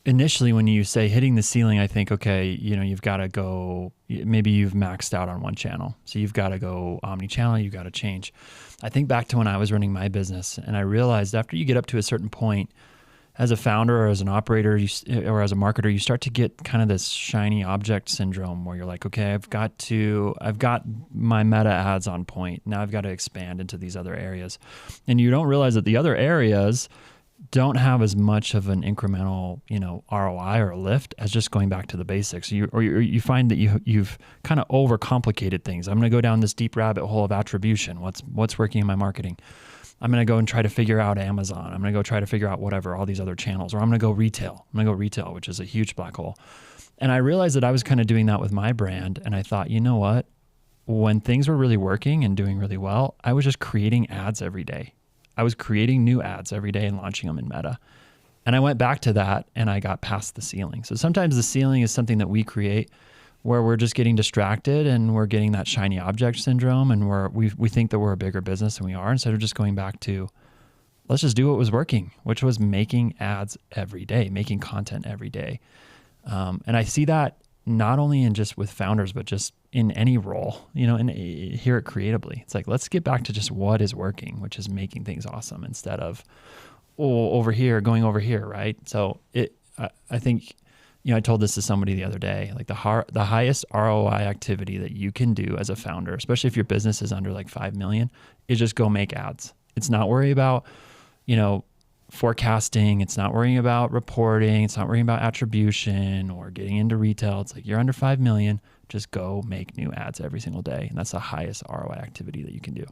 initially when you say hitting the ceiling, I think, okay, you've got to go, maybe you've maxed out on one channel. So you've got to go omni-channel, you've got to change. I think back to when I was running my business, and I realized after you get up to a certain point as a founder or as an operator or as a marketer, you start to get kind of this shiny object syndrome where you're like, okay, I've got my meta ads on point. Now I've got to expand into these other areas. And you don't realize that the other areas don't have as much of an incremental, ROI or lift as just going back to the basics. You find that you've kind of overcomplicated things. I'm going to go down this deep rabbit hole of attribution. What's working in my marketing? I'm going to go and try to figure out Amazon. I'm going to go try to figure out whatever, all these other channels, or I'm going to go retail. Which is a huge black hole. And I realized that I was kind of doing that with my brand. And I thought, you know what? When things were really working and doing really well, I was just creating ads every day. I was creating new ads every day and launching them in Meta. And I went back to that and I got past the ceiling. So sometimes the ceiling is something that we create where we're just getting distracted and we're getting that shiny object syndrome, and we think that we're a bigger business than we are, instead of just going back to, let's just do what was working, which was making ads every day, making content every day. And I see that not only in just with founders, but just in any role, here at Creatably. It's like, let's get back to just what is working, which is making things awesome instead of, going over here, right? So I think, I told this to somebody the other day, like the highest ROI activity that you can do as a founder, especially if your business is under like 5 million, is just go make ads. It's not worry about, forecasting. It's not worrying about reporting. It's not worrying about attribution or getting into retail. It's like, you're under 5 million, just go make new ads every single day. And that's the highest ROI activity that you can do.